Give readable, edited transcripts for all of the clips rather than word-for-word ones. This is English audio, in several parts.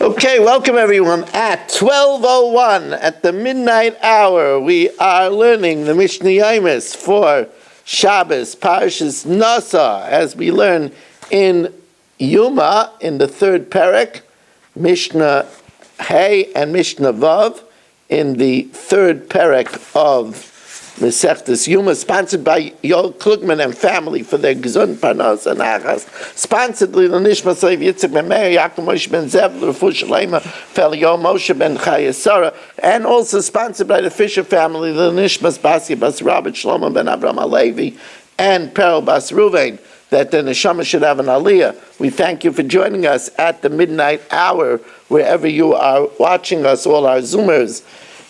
Okay, welcome everyone. At 12:01, at the midnight hour, we are learning the Mishna Yomis for Shabbos, Parashas Nasa, as we learn in Yoma, in the third perek, Mishna Hey and Mishna Vav, in the third perek of Mesechtes Yoma, sponsored by Yoel Klugman and family for their Gesund Parnas and Achas. Sponsored by Nishma Sleiv Yitzchak Ben Meir, Yaakov Moshe Ben Zev, Refu Shalema, Felio Moshe Ben Chayesara, and also sponsored by the Fisher family, the Nishmas Basi Bas Robert Shlomo Ben Abraham Alevi, and Perel Bas Ruvain, that the Neshama should have an Aliyah. We thank you for joining us at the midnight hour, wherever you are watching us, all our Zoomers.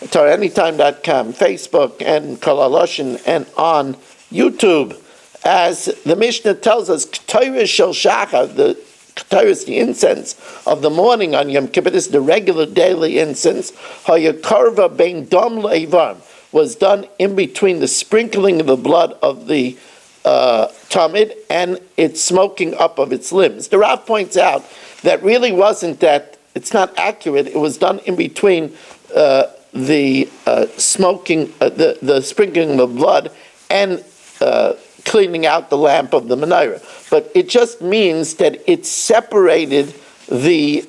TorahAnytime.com, Facebook, and Kolaloshin, and on YouTube. As the Mishnah tells us, K'toyres shel Shachar, the K'toyres, the incense of the morning on Yom Kippur, this is the regular daily incense, Hayakarva bein dom le'ivarm, was done in between the sprinkling of the blood of the Tamid and its smoking up of its limbs. The Rav points out that really wasn't that, it's not accurate, it was done in between the smoking, the sprinkling of blood, and cleaning out the lamp of the menorah. But it just means that it separated the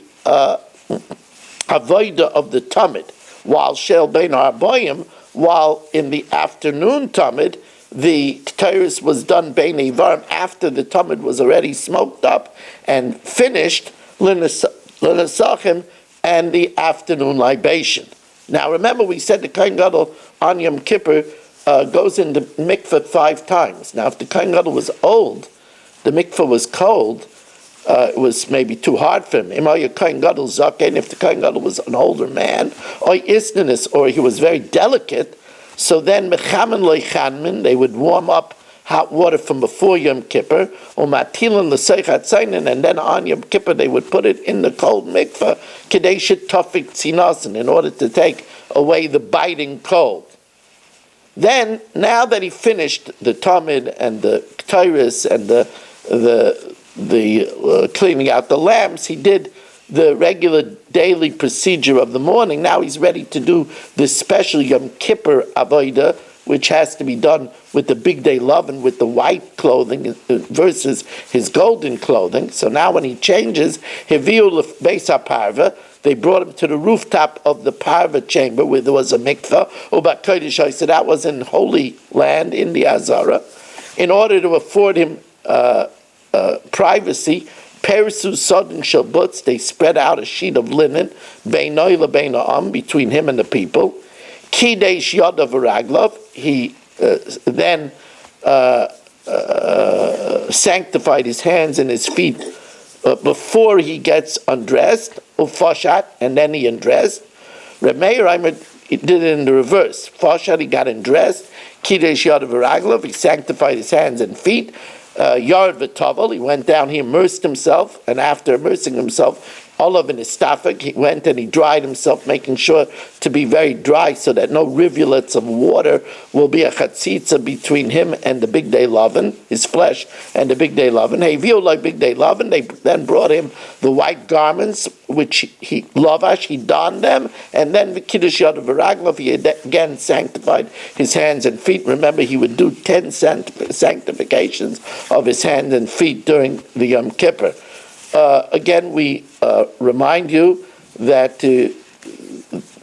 avodah of the tamid, while shel bein harboyim, while in the afternoon tamid, the k'toyres was done bein ivarim, after the tamid was already smoked up and finished, l'nesachim, and the afternoon libation. Now remember, we said the Kohen Gadol on Yom Kippur goes into mikveh 5 times. Now if the Kohen Gadol was old, the mikveh was cold, it was maybe too hard for him. If the Kohen Gadol was an older man, or isninus, or he was very delicate, so then mechamen loichanmin, they would warm up hot water from before Yom Kippur, or matilan l'seichat seinen, and then on Yom Kippur they would put it in the cold mikveh, kedei shetafik tzinasin, in order to take away the biting cold. Then, now that he finished the tamid and the k'toyres and the cleaning out the lamps, he did the regular daily procedure of the morning. Now he's ready to do this special Yom Kippur avodah, which has to be done with the big day lovin, with the white clothing versus his golden clothing. So now when he changes, Heviu Beis HaParva, they brought him to the rooftop of the Parva chamber where there was a mikveh. Ubat Kodesh, I said that was in Holy Land, in the Azara. In order to afford him privacy, Persu Sodin Shabutz, they spread out a sheet of linen, Beinoi LeBeina'am, between him and the people. Kidesh Yodav Raglov, he then sanctified his hands and his feet before he gets undressed, Ufashat, and then he undressed. Reb Meir he did it in the reverse. Fashat, he got undressed. Kidesh Yodav Raglov, he sanctified his hands and feet. Yard V'Tavel, he went down, he immersed himself, and after immersing himself, all of in his stomach, he went and he dried himself, making sure to be very dry so that no rivulets of water will be a chatzitza between him and the big day lovin, his flesh, and the big day lovin. Hey, view like big day lovin, they then brought him the white garments, which he lavash, he donned them, and then the Kiddush Yad V'Raglov, he again sanctified his hands and feet. Remember, he would do 10 sanctifications of his hands and feet during the Yom Kippur. Again, we remind you that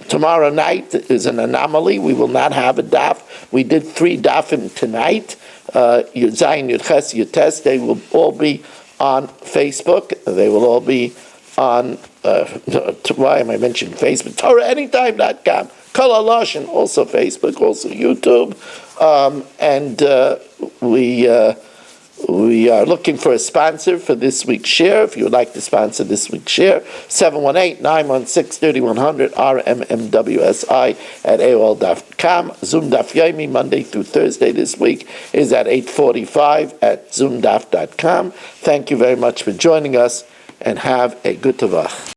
tomorrow night is an anomaly. We will not have a daf. We did 3 dafim tonight. Yud Zayin, Yud Ches, Yud Tes. They will all be on Facebook. They will all be on, why am I mentioning Facebook? TorahAnytime.com. Kolaloshin, also Facebook, also YouTube. We are looking for a sponsor for this week's share. If you would like to sponsor this week's share, 718-916-3100, rmmwsi at AOL.com. Zoom Daf Yomi, Monday through Thursday this week, is at 8:45 at zoomdaf.com. Thank you very much for joining us, and have a good Tavach.